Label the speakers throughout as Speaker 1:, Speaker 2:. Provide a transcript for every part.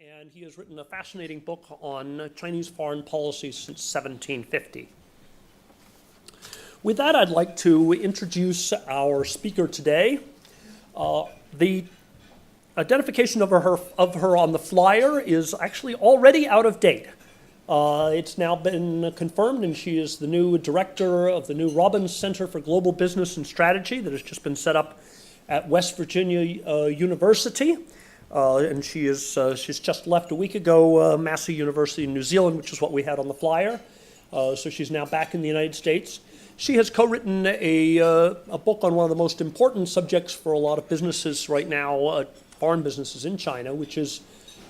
Speaker 1: and he has written a fascinating book on Chinese foreign policy since 1750. With that, I'd like to introduce our speaker today. The identification of her on the flyer is actually already out of date. It's now been confirmed, and she is the new director of the new Robbins Center for Global Business and Strategy that has just been set up at West Virginia University. And she's just left a week ago Massey University in New Zealand, which is what we had on the flyer. So she's now back in the United States. She has co-written a book on one of the most important subjects for a lot of businesses right now, foreign businesses in China, which is,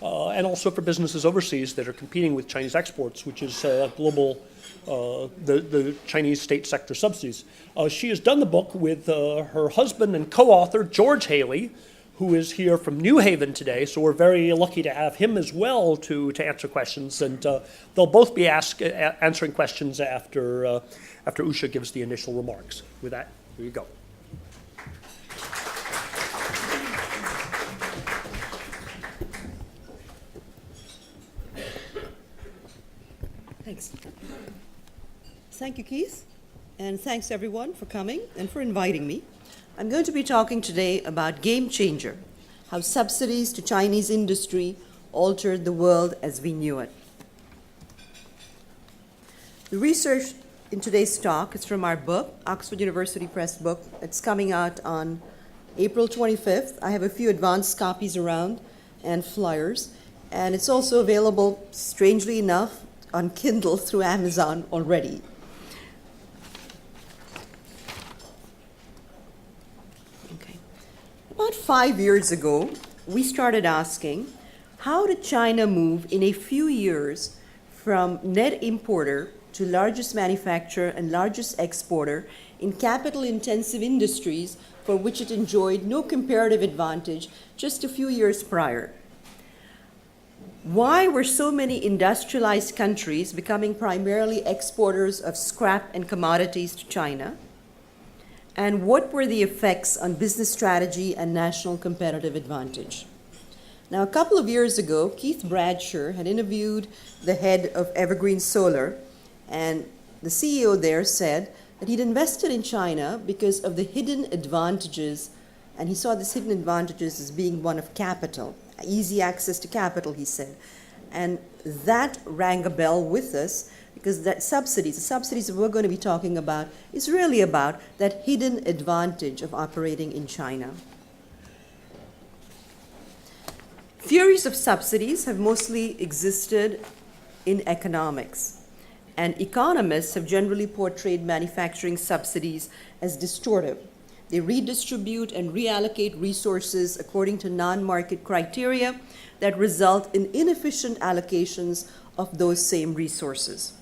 Speaker 1: and also for businesses overseas that are competing with Chinese exports, which is global, the Chinese state sector subsidies. She has done the book with her husband and co-author, George Haley, who is here from New Haven today, so we're very lucky to have him as well to answer questions, and they'll both be answering questions after Usha gives the initial remarks. With that, here you go.
Speaker 2: Thanks. Thank you, Keith, and thanks everyone for coming and for inviting me. I'm going to be talking today about Game Changer, how subsidies to Chinese industry altered the world as we knew it. The research in today's talk is from our book, Oxford University Press book. It's coming out on April 25th. I have a few advanced copies around and flyers, and it's also available, strangely enough, on Kindle through Amazon already. About 5 years ago, we started asking, how did China move in a few years from net importer to largest manufacturer and largest exporter in capital-intensive industries for which it enjoyed no comparative advantage just a few years prior? Why were so many industrialized countries becoming primarily exporters of scrap and commodities to China? And what were the effects on business strategy and national competitive advantage? Now, a couple of years ago, Keith Bradsher had interviewed the head of Evergreen Solar, and the CEO there said that he'd invested in China because of the hidden advantages, and he saw these hidden advantages as being one of capital, easy access to capital, he said. And that rang a bell with us, because the subsidies that we're going to be talking about is really about that hidden advantage of operating in China. Theories of subsidies have mostly existed in economics, and economists have generally portrayed manufacturing subsidies as distortive. They redistribute and reallocate resources according to non-market criteria that result in inefficient allocations of those same resources.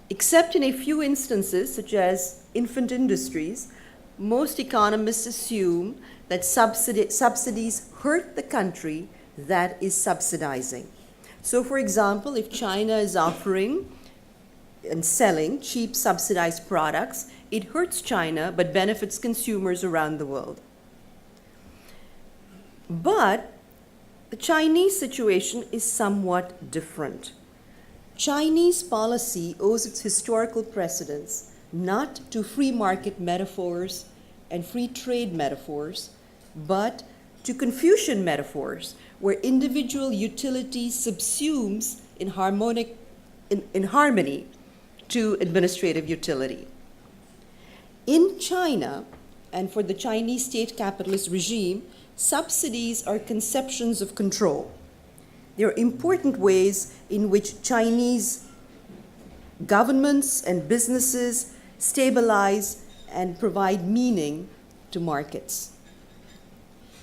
Speaker 2: Except in a few instances, such as infant industries, most economists assume that subsidies hurt the country that is subsidizing. So, for example, if China is offering and selling cheap subsidized products, it hurts China but benefits consumers around the world. But the Chinese situation is somewhat different. Chinese policy owes its historical precedence not to free market metaphors and free trade metaphors, but to Confucian metaphors, where individual utility subsumes in harmony to administrative utility. In China, and for the Chinese state capitalist regime, subsidies are conceptions of control. There are important ways in which Chinese governments and businesses stabilize and provide meaning to markets.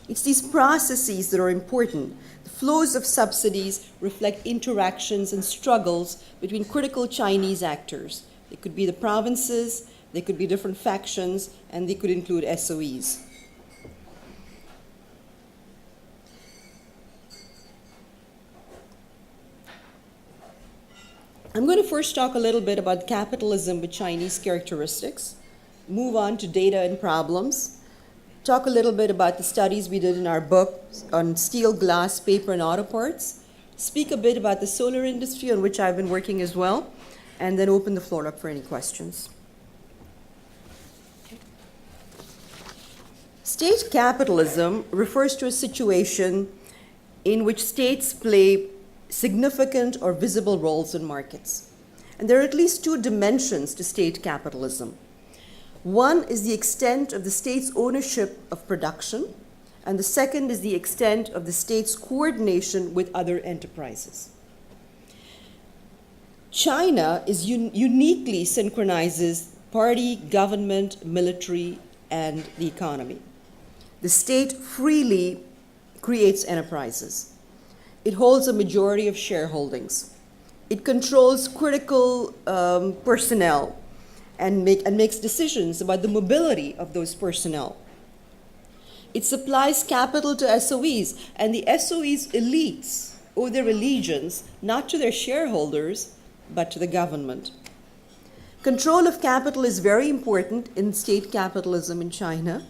Speaker 2: It's these processes that are important. The flows of subsidies reflect interactions and struggles between critical Chinese actors. They could be the provinces, they could be different factions, and they could include SOEs. I'm going to first talk a little bit about capitalism with Chinese characteristics, move on to data and problems, talk a little bit about the studies we did in our book on steel, glass, paper, and auto parts, speak a bit about the solar industry on which I've been working as well, and then open the floor up for any questions. State capitalism refers to a situation in which states play significant or visible roles in markets. And there are at least two dimensions to state capitalism. One is the extent of the state's ownership of production, and the second is the extent of the state's coordination with other enterprises. China uniquely synchronizes party, government, military, and the economy. The state freely creates enterprises. It holds a majority of shareholdings. It controls critical personnel and makes decisions about the mobility of those personnel. It supplies capital to SOEs, and the SOEs' elites owe their allegiance not to their shareholders, but to the government. Control of capital is very important in state capitalism in China,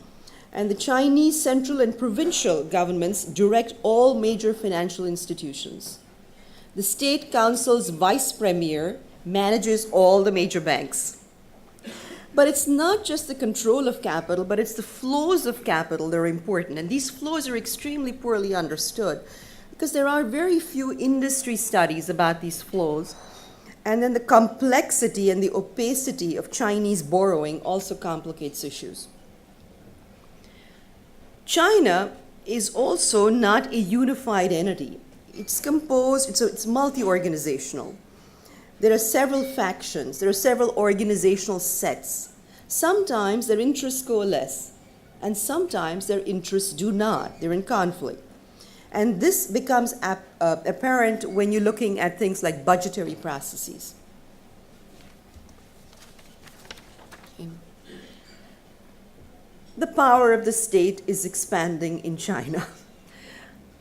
Speaker 2: and the Chinese central and provincial governments direct all major financial institutions. The State Council's vice premier manages all the major banks. But it's not just the control of capital, but it's the flows of capital that are important. And these flows are extremely poorly understood because there are very few industry studies about these flows. And then the complexity and the opacity of Chinese borrowing also complicates issues. China is also not a unified entity. It's composed, it's multi-organizational. There are several factions, there are several organizational sets. Sometimes their interests coalesce, and sometimes their interests do not. They're in conflict. And this becomes apparent when you're looking at things like budgetary processes. The power of the state is expanding in China.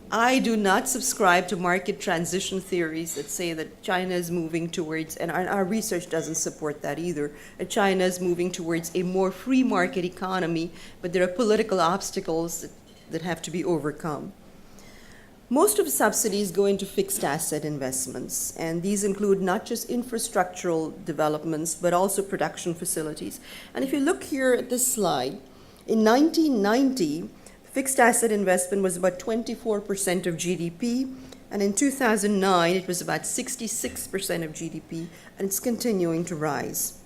Speaker 2: I do not subscribe to market transition theories that say that China is moving towards, and our research doesn't support that either, that China is moving towards a more free market economy, but there are political obstacles that have to be overcome. Most of the subsidies go into fixed asset investments, and these include not just infrastructural developments, but also production facilities. And if you look here at this slide, in 1990, fixed asset investment was about 24% of GDP, and in 2009, it was about 66% of GDP, and it's continuing to rise.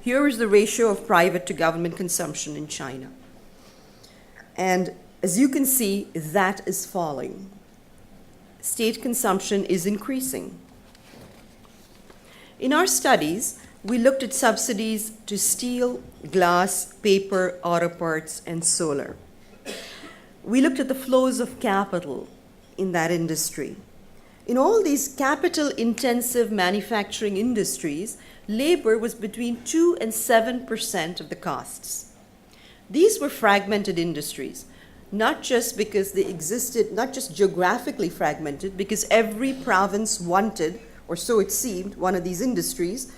Speaker 2: Here is the ratio of private to government consumption in China. And as you can see, that is falling. State consumption is increasing. In our studies, we looked at subsidies to steel, glass, paper, auto parts, and solar. We looked at the flows of capital in that industry. In all these capital-intensive manufacturing industries, labor was between 2 and 7% of the costs. These were fragmented industries, not just because they existed, not just geographically fragmented, because every province wanted, or so it seemed, one of these industries,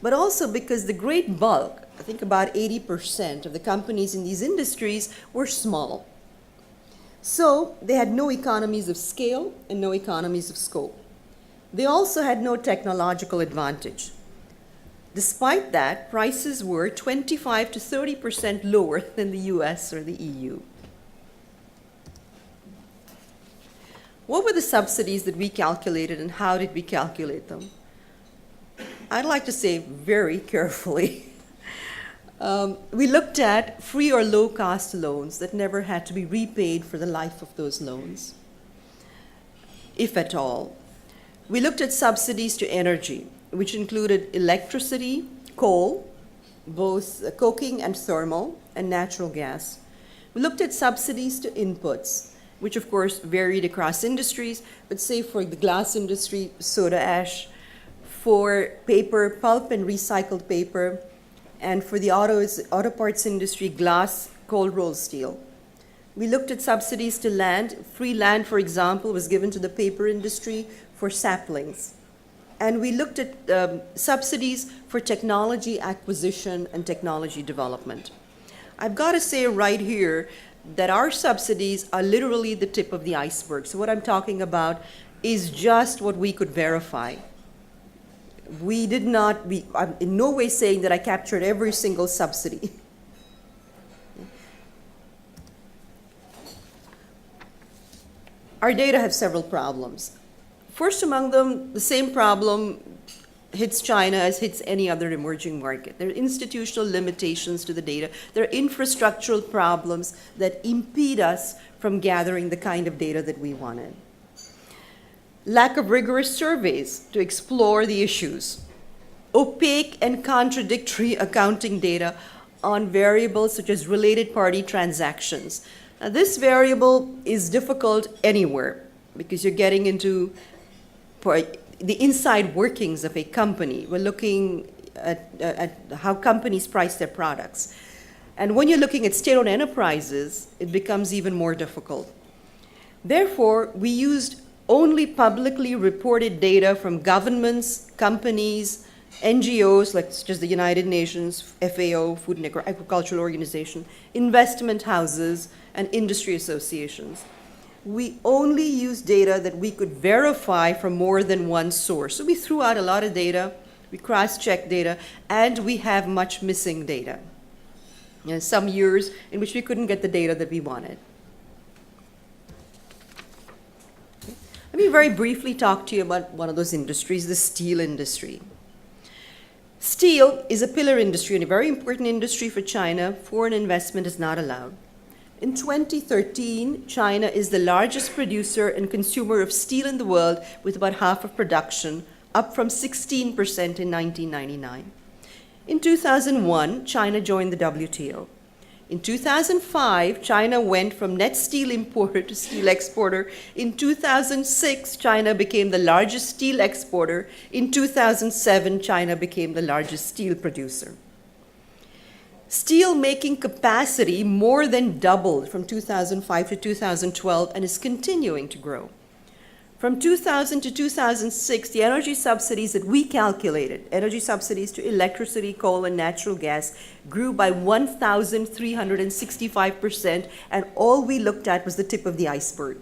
Speaker 2: but also because the great bulk, I think about 80% of the companies in these industries were small. So they had no economies of scale and no economies of scope. They also had no technological advantage. Despite that, prices were 25 to 30% lower than the US or the EU. What were the subsidies that we calculated, and how did we calculate them? I'd like to say very carefully. We looked at free or low-cost loans that never had to be repaid for the life of those loans, if at all. We looked at subsidies to energy, which included electricity, coal, both coking and thermal, and natural gas. We looked at subsidies to inputs, which of course varied across industries, but say for the glass industry, soda ash, for paper, pulp and recycled paper, and for the auto parts industry, glass, cold rolled steel. We looked at subsidies to land. Free land, for example, was given to the paper industry for saplings. And we looked at subsidies for technology acquisition and technology development. I've got to say right here that our subsidies are literally the tip of the iceberg. So what I'm talking about is just what we could verify. I'm in no way saying that I captured every single subsidy. Our data have several problems. First among them, the same problem hits China as hits any other emerging market. There are institutional limitations to the data. There are infrastructural problems that impede us from gathering the kind of data that we wanted. Lack of rigorous surveys to explore the issues. Opaque and contradictory accounting data on variables such as related party transactions. Now, this variable is difficult anywhere because you're getting into the inside workings of a company. We're looking at how companies price their products. And when you're looking at state-owned enterprises, it becomes even more difficult. Therefore, we used only publicly reported data from governments, companies, NGOs, like such as the United Nations, FAO, Food and Agricultural Organization, investment houses, and industry associations. We only used data that we could verify from more than one source. So we threw out a lot of data, we cross-checked data, and we have much missing data. Some years in which we couldn't get the data that we wanted. Let me very briefly talk to you about one of those industries, the steel industry. Steel is a pillar industry and a very important industry for China. Foreign investment is not allowed. In 2013, China is the largest producer and consumer of steel in the world with about half of production, up from 16% in 1999. In 2001, China joined the WTO. In 2005, China went from net steel importer to steel exporter. In 2006, China became the largest steel exporter. In 2007, China became the largest steel producer. Steel making capacity more than doubled from 2005 to 2012 and is continuing to grow. From 2000 to 2006, the energy subsidies that we calculated, energy subsidies to electricity, coal, and natural gas, grew by 1,365%, and all we looked at was the tip of the iceberg.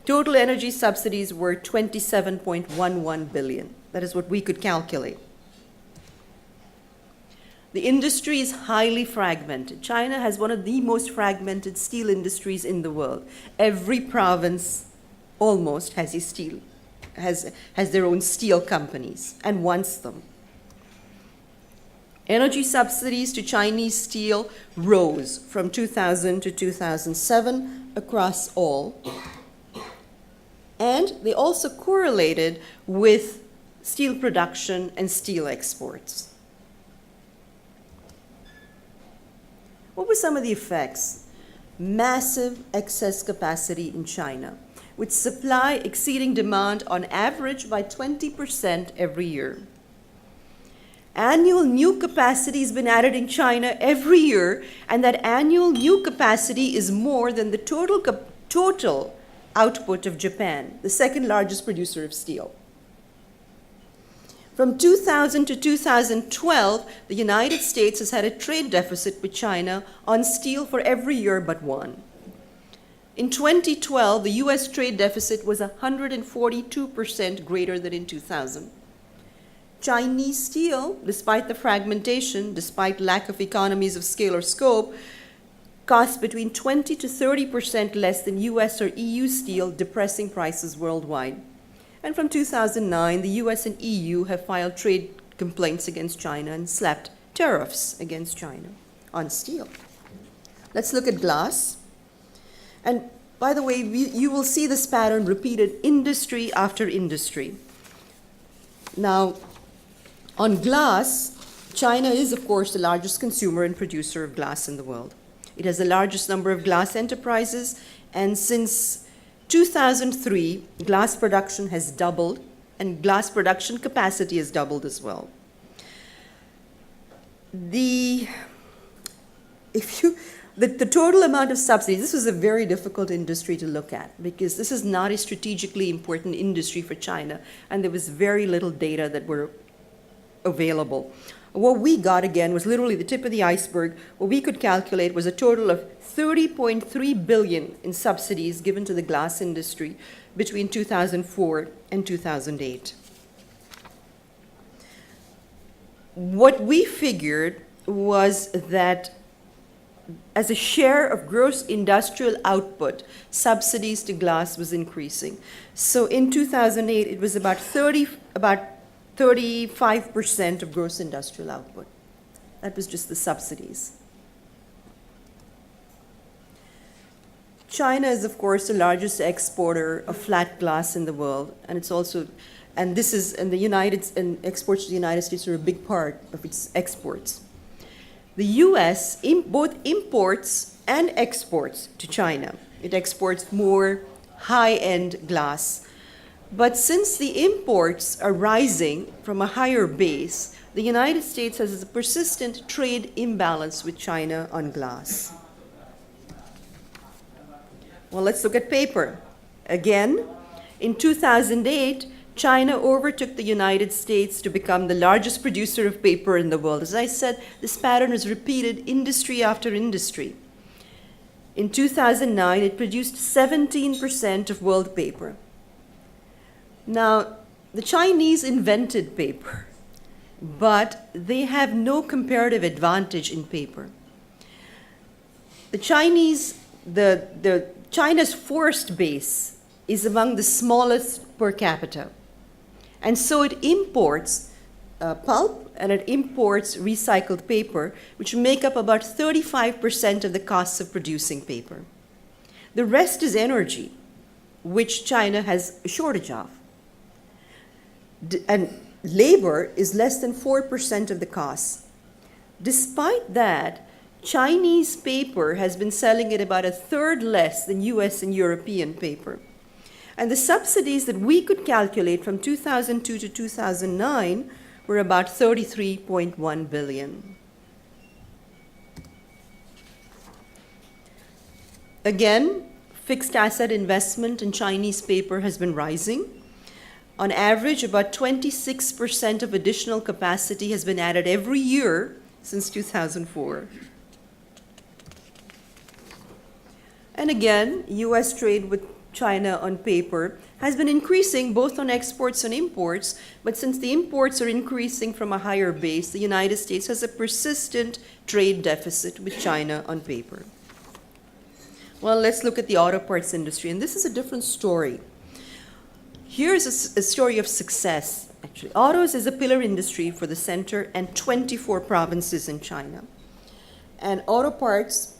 Speaker 2: Total energy subsidies were $27.11 billion. That is what we could calculate. The industry is highly fragmented. China has one of the most fragmented steel industries in the world. Every province almost has their own steel companies and wants them. Energy subsidies to Chinese steel rose from 2000 to 2007 across all. And they also correlated with steel production and steel exports. What were some of the effects? Massive excess capacity in China, with supply exceeding demand on average by 20% every year. Annual new capacity has been added in China every year, and that annual new capacity is more than the total output of Japan, the second largest producer of steel. From 2000 to 2012, the United States has had a trade deficit with China on steel for every year but one. In 2012, the US trade deficit was 142% greater than in 2000. Chinese steel, despite the fragmentation, despite lack of economies of scale or scope, costs between 20 to 30% less than US or EU steel, depressing prices worldwide. And from 2009, the US and EU have filed trade complaints against China and slapped tariffs against China on steel. Let's look at glass. And by the way, you will see this pattern repeated industry after industry. Now, on glass, China is, of course, the largest consumer and producer of glass in the world. It has the largest number of glass enterprises, and since 2003, glass production has doubled, and glass production capacity has doubled as well. The total amount of subsidies, this was a very difficult industry to look at because this is not a strategically important industry for China, and there was very little data that were available. What we got, again, was literally the tip of the iceberg. What we could calculate was a total of 30.3 billion in subsidies given to the glass industry between 2004 and 2008. What we figured was that as a share of gross industrial output, subsidies to glass was increasing. So in 2008, it was about 35% of gross industrial output. That was just the subsidies. China is, of course, the largest exporter of flat glass in the world, and it's also, and this is, and exports to the United States are a big part of its exports. The U.S. both imports and exports to China. It exports more high-end glass. But since the imports are rising from a higher base, the United States has a persistent trade imbalance with China on glass. Well, let's look at paper. Again, in 2008, China overtook the United States to become the largest producer of paper in the world. As I said, this pattern is repeated industry after industry. In 2009, it produced 17% of world paper. Now, the Chinese invented paper, but they have no comparative advantage in paper. China's forest base is among the smallest per capita. And so it imports pulp and it imports recycled paper, which make up about 35% of the costs of producing paper. The rest is energy, which China has a shortage of. And labor is less than 4% of the costs. Despite that, Chinese paper has been selling at about a third less than US and European paper. And the subsidies that we could calculate from 2002 to 2009 were about 33.1 billion. Again, fixed asset investment in Chinese paper has been rising. On average, about 26% of additional capacity has been added every year since 2004. And again, US trade with China on paper has been increasing both on exports and imports, but since the imports are increasing from a higher base, the United States has a persistent trade deficit with China on paper. Well, let's look at the auto parts industry, and this is a different story. Here's a story of success, actually. Autos is a pillar industry for the center and 24 provinces in China. And auto parts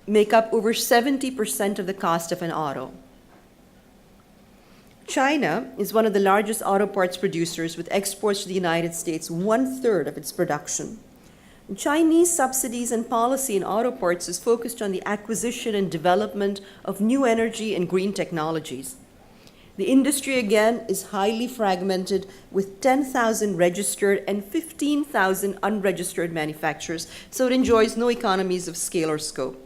Speaker 2: make up over 70% of the cost of an auto. China is one of the largest auto parts producers, with exports to the United States 1/3 of its production. And Chinese subsidies and policy in auto parts is focused on the acquisition and development of new energy and green technologies. The industry, again, is highly fragmented, with 10,000 registered and 15,000 unregistered manufacturers, so it enjoys no economies of scale or scope.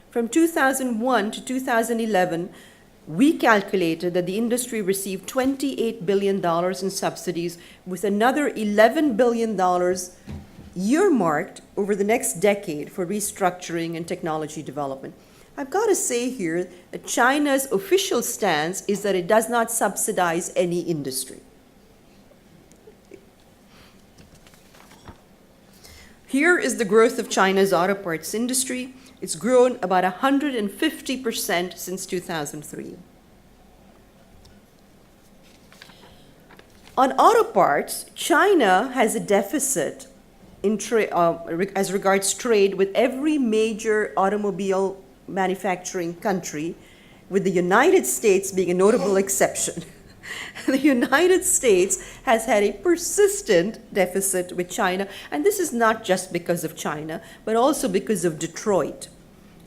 Speaker 2: From 2001 to 2011, we calculated that the industry received $28 billion in subsidies, with another $11 billion earmarked over the next decade for restructuring and technology development. I've got to say here that China's official stance is that it does not subsidize any industry. Here is the growth of China's auto parts industry. It's grown about 150% since 2003. On auto parts, China has a deficit in as regards trade with every major automobile manufacturing country, with the United States being a notable exception. The United States has had a persistent deficit with China, and this is not just because of China, but also because of Detroit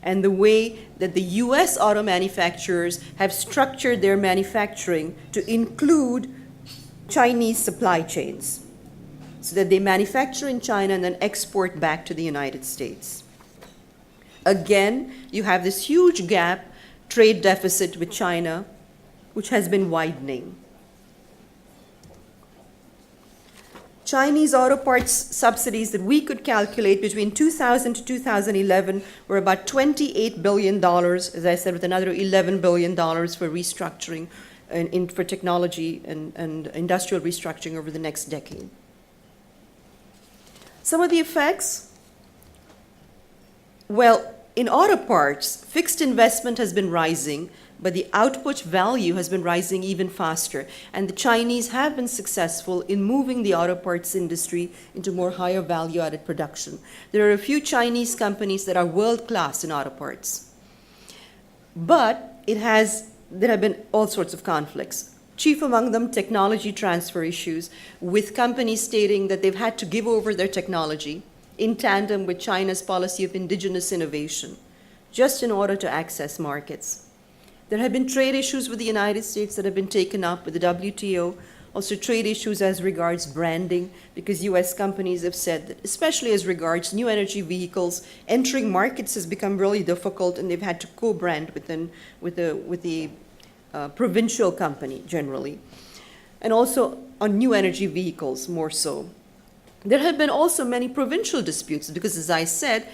Speaker 2: and the way that the US auto manufacturers have structured their manufacturing to include Chinese supply chains, so that they manufacture in China and then export back to the United States. Again, you have this huge gap, trade deficit with China, which has been widening. Chinese auto parts subsidies that we could calculate between 2000 to 2011 were about $28 billion, as I said, with another $11 billion for restructuring and for technology and industrial restructuring over the next decade. Some of the effects? Well, in auto parts, fixed investment has been rising, but the output value has been rising even faster. And the Chinese have been successful in moving the auto parts industry into more higher value-added production. There are a few Chinese companies that are world-class in auto parts. But there have been all sorts of conflicts. Chief among them, technology transfer issues, with companies stating that they've had to give over their technology in tandem with China's policy of indigenous innovation, just in order to access markets. There have been trade issues with the United States that have been taken up with the WTO, also trade issues as regards branding, because US companies have said that, especially as regards new energy vehicles, entering markets has become really difficult, and they've had to co-brand with the provincial company generally. And also on new energy vehicles more so. There have been also many provincial disputes because, as I said,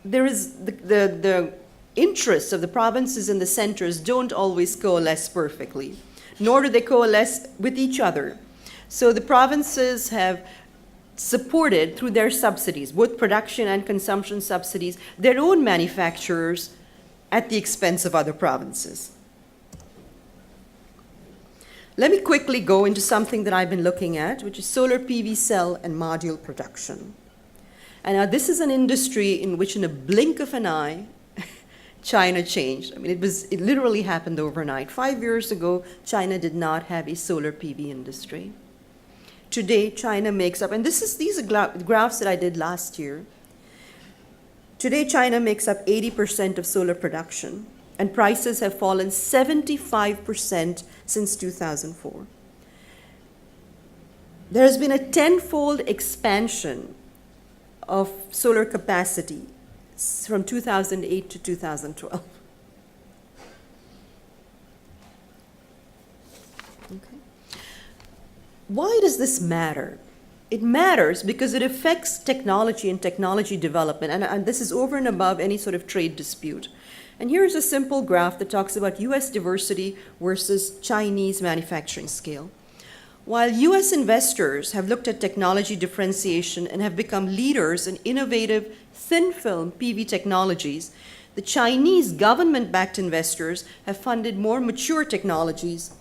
Speaker 2: there is the interests of the provinces and the centers don't always coalesce perfectly, nor do they coalesce with each other. So the provinces have supported, through their subsidies, both production and consumption subsidies, their own manufacturers at the expense of other provinces. Let me quickly go into something that I've been looking at, which is solar PV cell and module production. And now this is an industry in which, in a blink of an eye, China changed. I mean, it literally happened overnight. 5 years ago, China did not have a solar PV industry. Today, China makes up, and these are graphs that I did last year. Today, China makes up 80% of solar production, and prices have fallen 75% since 2004. There has been a tenfold expansion of solar capacity from 2008 to 2012. Okay. Why does this matter? It matters because it affects technology and technology development, and this is over and above any sort of trade dispute. And here's a simple graph that talks about US diversity versus Chinese manufacturing scale. While US investors have looked at technology differentiation and have become leaders in innovative thin film PV technologies, the Chinese government-backed investors have funded more mature technologies,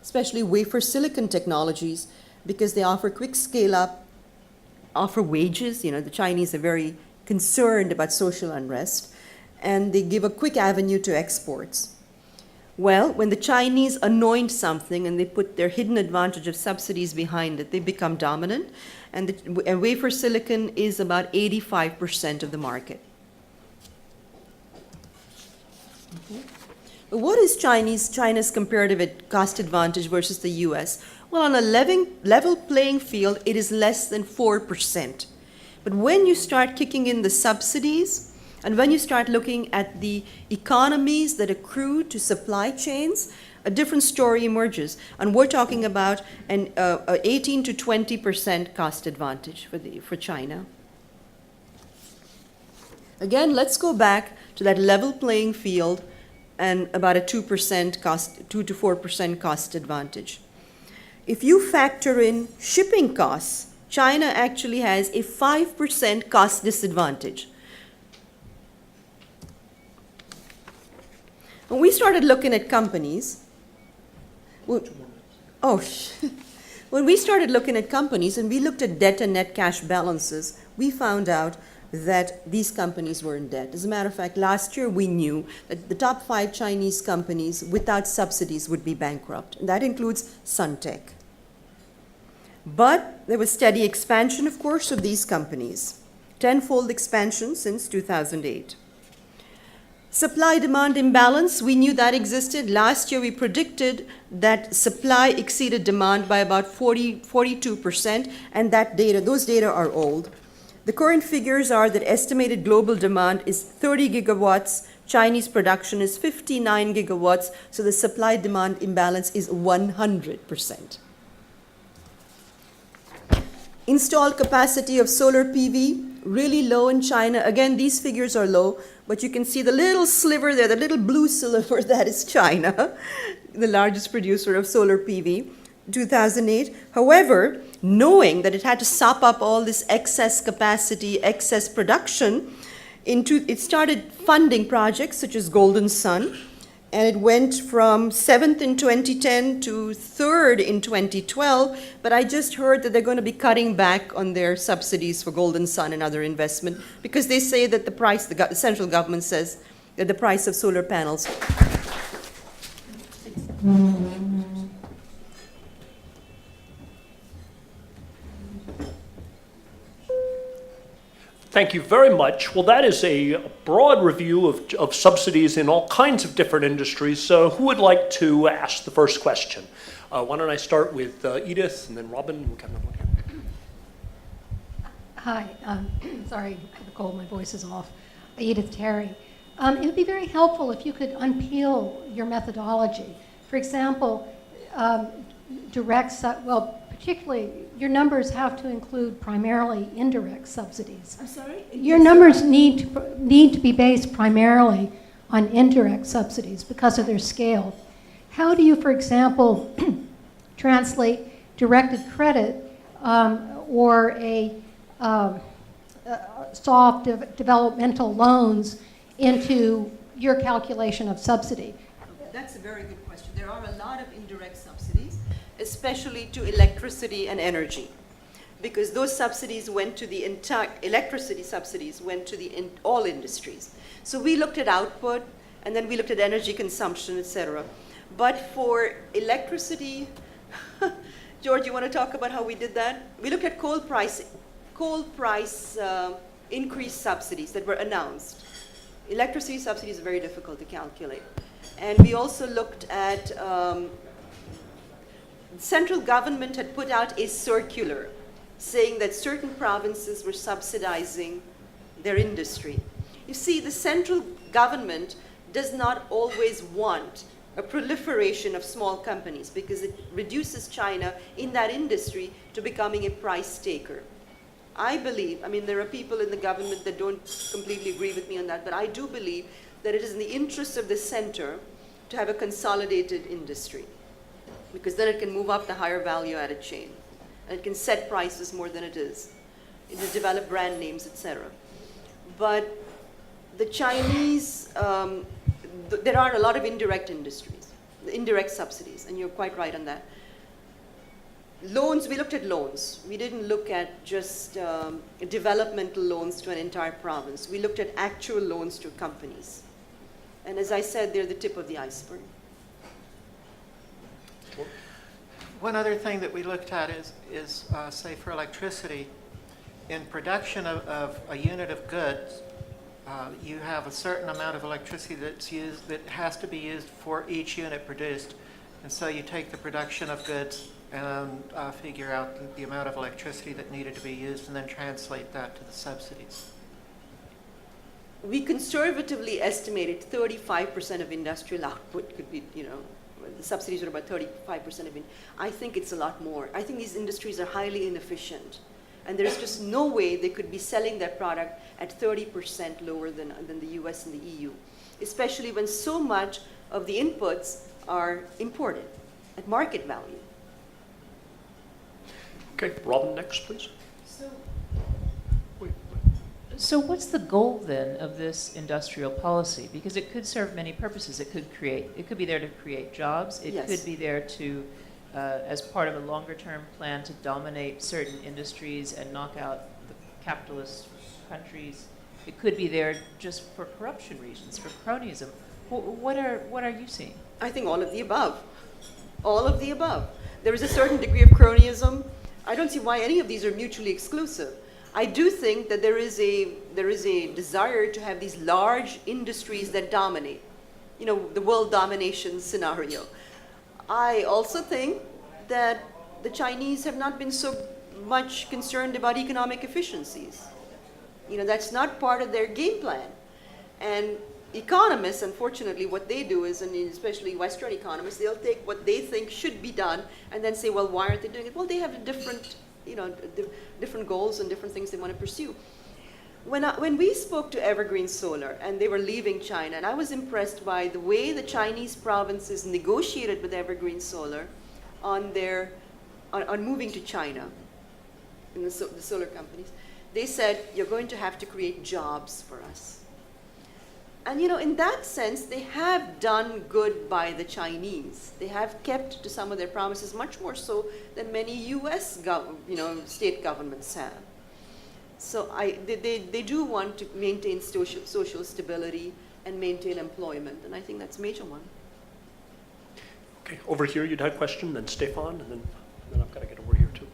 Speaker 2: especially wafer silicon technologies, because they offer quick scale-up, offer wages. The Chinese are very concerned about social unrest, and they give a quick avenue to exports. Well, when the Chinese anoint something and they put their hidden advantage of subsidies behind it, they become dominant, and wafer silicon is about 85% of the market. Okay. But what is China's comparative cost advantage versus the US? Well, on a level playing field, it is less than 4%. But when you start kicking in the subsidies, and when you start looking at the economies that accrue to supply chains, a different story emerges. And we're talking about an 18 to 20% cost advantage for China. Again, let's go back to that level playing field and about a 2 to 4% cost advantage. If you factor in shipping costs, China actually has a 5% cost disadvantage. When we started looking at companies, when we started looking at companies and we looked at debt and net cash balances, we found out that these companies were in debt. As a matter of fact, last year we knew that the top 5 Chinese companies without subsidies would be bankrupt, and that includes Suntec. But there was steady expansion, of course, of these companies, tenfold expansion since 2008. Supply-demand imbalance, we knew that existed. Last year, we predicted that supply exceeded demand by about 42%, and those data are old. The current figures are that estimated global demand is 30 gigawatts, Chinese production is 59 gigawatts, so the supply-demand imbalance is 100%. Installed capacity of solar PV, really low in China. Again, these figures are low, but you can see the little sliver there, the little blue sliver, that is China, the largest producer of solar PV, 2008. However, knowing that it had to sop up all this excess capacity, excess production, it started funding projects such as Golden Sun, and it went from 7th in 2010 to 3rd in 2012, but I just heard that they're going to be cutting back on their subsidies for Golden Sun and other investment because they say that the central government says that the price of solar panels.
Speaker 1: Thank you very much. Well, that is a broad review of subsidies in all kinds of different industries. So who would like to ask the first question? Why don't I start with Edith and then Robin and Kevin.
Speaker 3: Hi, sorry, I have a cold, my voice is off. Edith Terry. It would be very helpful if you could unpeel your methodology. For example, particularly your numbers have to include primarily indirect subsidies.
Speaker 2: I'm sorry?
Speaker 3: Your numbers need to be based primarily on indirect subsidies because of their scale. How do you, for example, translate directed credit or a soft developmental loans into your calculation of subsidy?
Speaker 2: That's a very good question. There are a lot of indirect subsidies, especially to electricity and energy, because those subsidies went to the entire, electricity subsidies went to all industries. So we looked at output, and then we looked at energy consumption, et cetera. But for electricity, George, you want to talk about how we did that? We looked at coal price increase subsidies that were announced. Electricity subsidies are very difficult to calculate. And we also looked at, central government had put out a circular saying that certain provinces were subsidizing their industry. You see, the central government does not always want a proliferation of small companies because it reduces China in that industry to becoming a price taker. I believe, I mean, there are people in the government that don't completely agree with me on that, but I do believe that it is in the interest of the center to have a consolidated industry, because then it can move up the higher value added chain, and it can set prices more than it is. It will develop brand names, etc. But the Chinese, there are a lot of indirect industries, indirect subsidies, and you're quite right on that. Loans, we looked at loans. We didn't look at just developmental loans to an entire province. We looked at actual loans to companies. And as I said, they're the tip of the iceberg.
Speaker 4: One other thing that we looked at is say for electricity, in production of a unit of goods, you have a certain amount of electricity that's used, that has to be used for each unit produced. And so you take the production of goods and figure out the amount of electricity that needed to be used and then translate that to the subsidies.
Speaker 2: We conservatively estimated 35% of industrial output could be, you know, the subsidies are about 35% of it. I think it's a lot more. I think these industries are highly inefficient. And there's just no way they could be selling their product at 30% lower than the US and the EU, especially when so much of the inputs are imported at market value.
Speaker 1: Okay, Robin, next, please.
Speaker 5: So what's the goal then of this industrial policy? Because it could serve many purposes. It could be there to create jobs. It
Speaker 2: Yes.
Speaker 5: could be there to, as part of a longer term plan, to dominate certain industries and knock out the capitalist countries. It could be there just for corruption reasons, for cronyism. What are you seeing?
Speaker 2: I think all of the above. All of the above. There is a certain degree of cronyism. I don't see why any of these are mutually exclusive. I do think that there is a desire to have these large industries that dominate, you know, the world domination scenario. I also think that the Chinese have not been so much concerned about economic efficiencies. You know, that's not part of their game plan. And economists, unfortunately, what they do is, and especially Western economists, they'll take what they think should be done and then say, well, why aren't they doing it? Well, they have a different different goals and different things they want to pursue. When we spoke to Evergreen Solar and they were leaving China, and I was impressed by the way the Chinese provinces negotiated with Evergreen Solar on moving to China, in the solar companies. They said, you're going to have to create jobs for us. And in that sense, they have done good by the Chinese. They have kept to some of their promises, much more so than many U.S. State governments have. So they do want to maintain social stability and maintain employment, and I think that's a major one.
Speaker 1: Okay, over here you'd had a question, then Stefan, and then I've got to get over here too.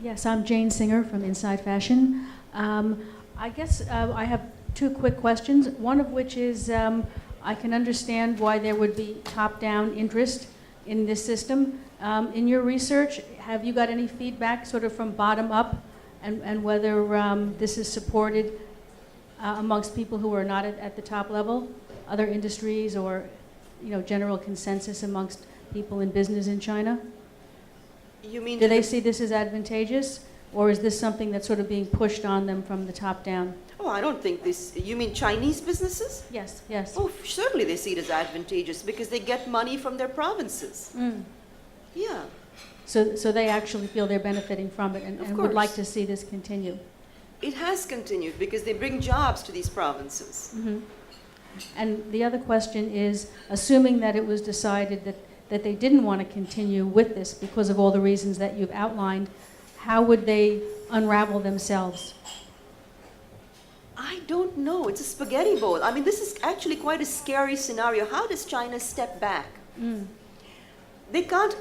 Speaker 6: Yes, I'm Jane Singer from Inside Fashion. I guess I have two quick questions, one of which is I can understand why there would be top-down interest in this system. In your research, have you got any feedback sort of from bottom up and whether this is supported amongst people who are not at the top level, other industries or general consensus amongst people in business in China?
Speaker 2: You mean?
Speaker 6: Do they see this as advantageous, or is this something that's sort of being pushed on them from the top down?
Speaker 2: Oh, I don't think this. You mean Chinese businesses?
Speaker 6: Yes, yes.
Speaker 2: Oh, certainly they see it as advantageous because they get money from their provinces.
Speaker 6: Mm.
Speaker 2: Yeah.
Speaker 6: So they actually feel they're benefiting from it and would like to see this continue.
Speaker 2: It has continued because they bring jobs to these provinces.
Speaker 6: Mm-hmm. And the other question is, assuming that it was decided that they didn't want to continue with this because of all the reasons that you've outlined, how would they unravel themselves?
Speaker 2: I don't know. It's a spaghetti bowl. I mean, this is actually quite a scary scenario. How does China step back?
Speaker 6: Mm.
Speaker 2: They can't.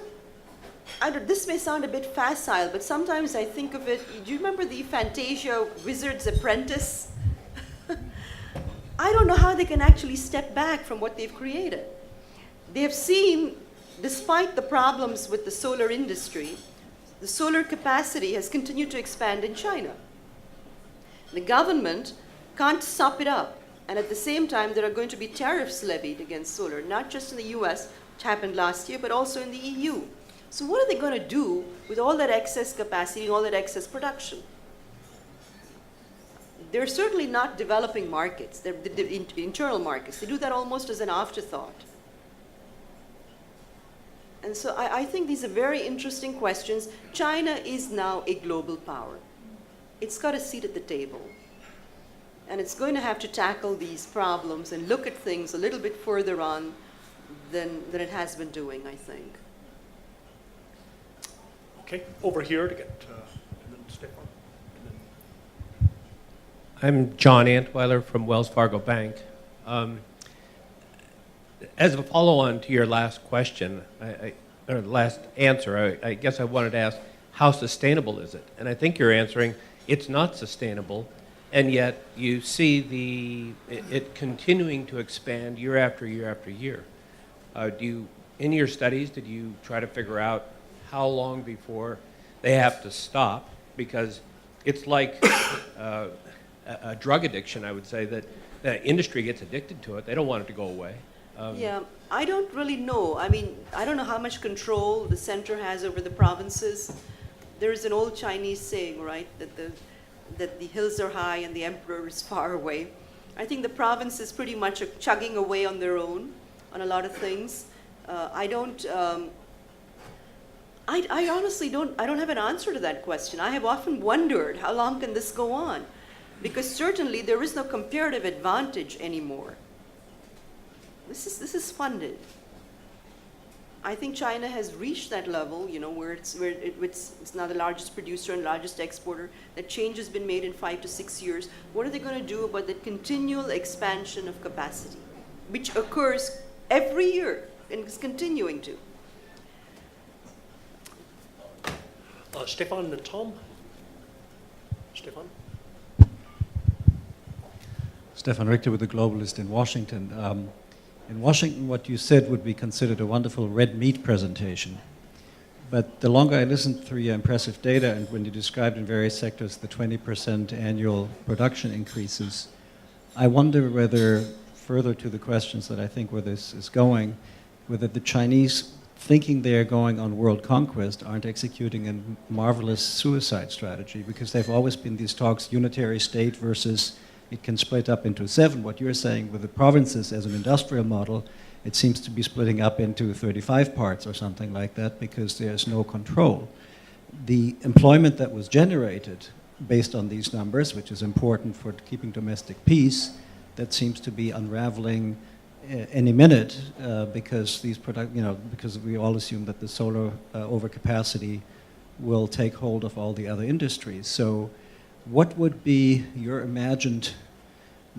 Speaker 2: This may sound a bit facile, but sometimes I think of it. Do you remember the Fantasia Wizard's Apprentice? I don't know how they can actually step back from what they've created. They have seen, despite the problems with the solar industry, the solar capacity has continued to expand in China. The government can't sop it up. And at the same time, there are going to be tariffs levied against solar, not just in the US, which happened last year, but also in the EU. So what are they going to do with all that excess capacity, all that excess production? They're certainly not developing markets. They're the internal markets. They do that almost as an afterthought. And so I think these are very interesting questions. China is now a global power. It's got a seat at the table. And it's going to have to tackle these problems and look at things a little bit further on than it has been doing, I think.
Speaker 1: Okay, over here to get, and then Stefan.
Speaker 7: I'm John Antweiler from Wells Fargo Bank. As a follow-on to your last question, or last answer, I guess I wanted to ask, how sustainable is it? And I think you're answering, it's not sustainable, and yet you see it continuing to expand year after year after year. In your studies, did you try to figure out how long before they have to stop? Because it's like a drug addiction, I would say, that the industry gets addicted to it. They don't want it to go away.
Speaker 2: Yeah, I don't really know. I mean, I don't know how much control the center has over the provinces. There is an old Chinese saying, right, that the hills are high and the emperor is far away. I think the provinces pretty much are chugging away on their own on a lot of things. I honestly don't have an answer to that question. I have often wondered, how long can this go on? Because certainly there is no comparative advantage anymore. This is funded. I think China has reached that level, where it's now the largest producer and largest exporter. That change has been made in 5 to 6 years. What are they going to do about the continual expansion of capacity, which occurs every year and is continuing to?
Speaker 1: Stefan and then Tom. Stefan.
Speaker 8: Stefan Richter with The Globalist in Washington. In Washington, what you said would be considered a wonderful red meat presentation. But the longer I listened through your impressive data, and when you described in various sectors the 20% annual production increases, I wonder whether, further to the questions that I think where this is going, whether the Chinese thinking they're going on world conquest aren't executing a marvelous suicide strategy, because they've always been these talks, unitary state versus it can split up into 7. What you're saying with the provinces as an industrial model, it seems to be splitting up into 35 parts or something like that, because there's no control. The employment that was generated based on these numbers, which is important for keeping domestic peace, that seems to be unraveling any minute, because because we all assume that the solar overcapacity will take hold of all the other industries. So what would be your imagined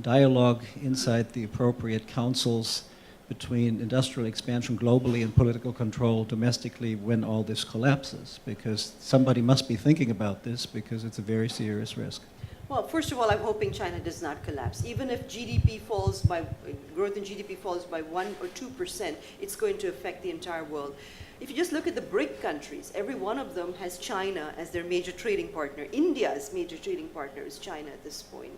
Speaker 8: dialogue inside the appropriate councils between industrial expansion globally and political control domestically when all this collapses? Because somebody must be thinking about this, because it's a very serious risk.
Speaker 2: Well, first of all, I'm hoping China does not collapse. Even if growth in GDP falls by 1 or 2%, it's going to affect the entire world. If you just look at the BRIC countries, every one of them has China as their major trading partner. India's major trading partner is China at this point.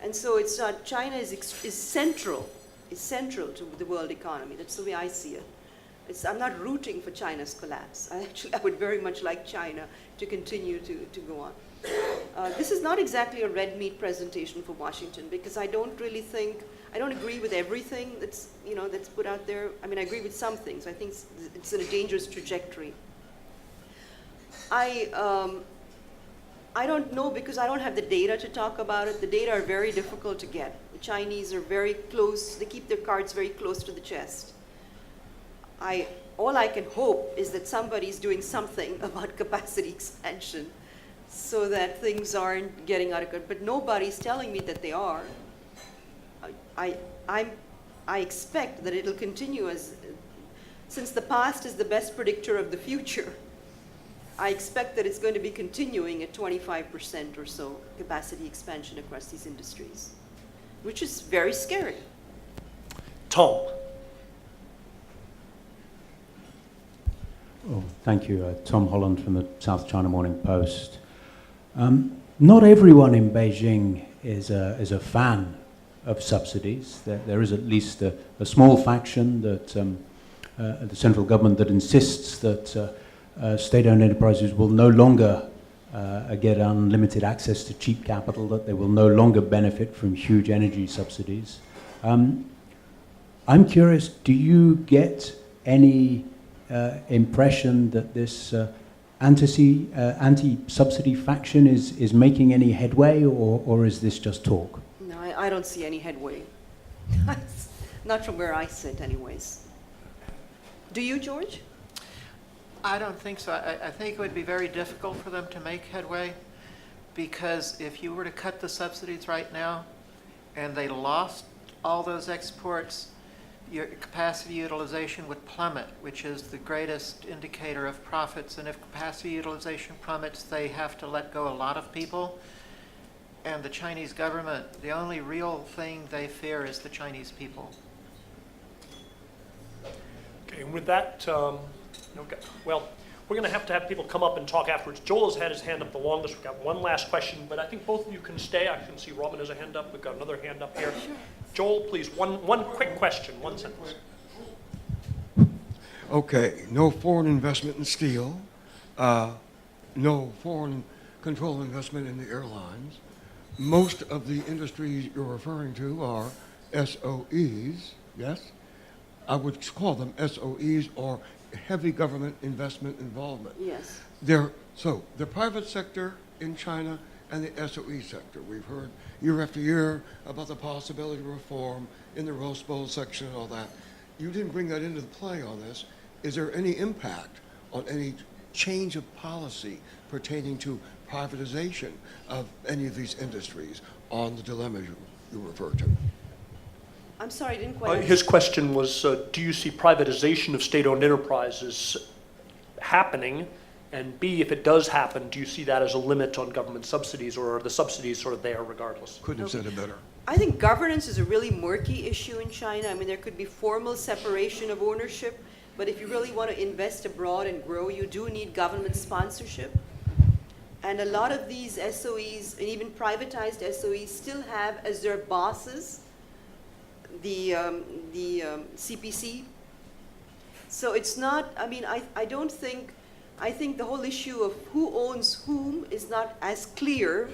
Speaker 2: And so it's not, China is central to the world economy. That's the way I see it. I'm not rooting for China's collapse. I would very much like China to continue to go on. This is not exactly a red meat presentation for Washington, because I don't agree with everything that's put out there. I mean, I agree with some things. I think it's in a dangerous trajectory. I don't know, because I don't have the data to talk about it. The data are very difficult to get. The Chinese are very close. They keep their cards very close to the chest. All I can hope is that somebody's doing something about capacity expansion so that things aren't getting out of control. But nobody's telling me that they are. I expect that it'll continue since the past is the best predictor of the future. I expect that it's going to be continuing at 25% or so capacity expansion across these industries, which is very scary.
Speaker 1: Tom.
Speaker 9: Oh, thank you. Tom Holland from the South China Morning Post. Not everyone in Beijing is a fan of subsidies. There is at least a small faction that the central government that insists that state-owned enterprises will no longer get unlimited access to cheap capital, that they will no longer benefit from huge energy subsidies. I'm curious, do you get any impression that this anti-subsidy faction is making any headway, or is this just talk?
Speaker 2: No, I don't see any headway. Not from where I sit, anyways. Do you, George?
Speaker 4: I don't think so. I think it would be very difficult for them to make headway, because if you were to cut the subsidies right now and they lost all those exports, your capacity utilization would plummet, which is the greatest indicator of profits. And if capacity utilization plummets, they have to let go a lot of people. And the Chinese government, the only real thing they fear is the Chinese people.
Speaker 1: Okay, and with that, well, we're going to have people come up and talk afterwards. Joel has had his hand up the longest. We've got one last question, but I think both of you can stay. I can see Robin has a hand up. We've got another hand up here. Sure. Joel, please, one quick question, one sentence.
Speaker 10: Okay, no foreign investment in steel, no foreign control investment in the airlines. Most of the industries you're referring to are SOEs, yes? I would call them SOEs, or heavy government investment involvement.
Speaker 2: Yes.
Speaker 10: So the private sector in China and the SOE sector. We've heard year after year about the possibility of reform in the Rust Bowl section and all that. You didn't bring that into the play on this. Is there any impact on any change of policy pertaining to privatization of any of these industries on the dilemma you referred to?
Speaker 2: I'm sorry, I didn't quite
Speaker 1: His question was, do you see privatization of state-owned enterprises happening? And B, if it does happen, do you see that as a limit on government subsidies, or are the subsidies sort of there regardless?
Speaker 10: Couldn't have said it better.
Speaker 2: I think governance is a really murky issue in China. I mean, there could be formal separation of ownership, but if you really want to invest abroad and grow, you do need government sponsorship. And a lot of these SOEs, and even privatized SOEs, still have as their bosses the CPC. So it's not, I mean, I don't think, I think the whole issue of who owns whom is not as clear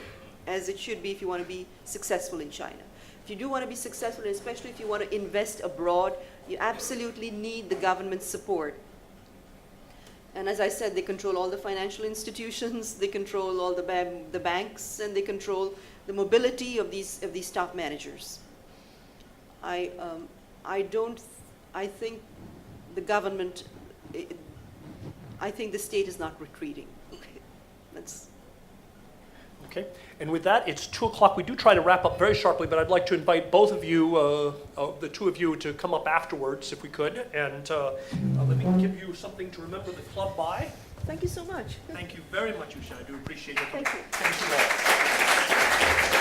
Speaker 2: as it should be if you want to be successful in China. If you do want to be successful, and especially if you want to invest abroad, you absolutely need the government's support. And as I said, they control all the financial institutions, they control all the banks, and they control the mobility of these top managers. I think the government, I think the state is not retreating. Okay, that's.
Speaker 1: Okay, and with that, it's 2 o'clock. We do try to wrap up very sharply, but I'd like to invite both of you, the two of you, to come up afterwards, if we could, and let me give you something to remember the club by.
Speaker 2: Thank you so much.
Speaker 1: Thank you very much, Usha. I do appreciate it.
Speaker 2: Thank you.
Speaker 1: Thank you all.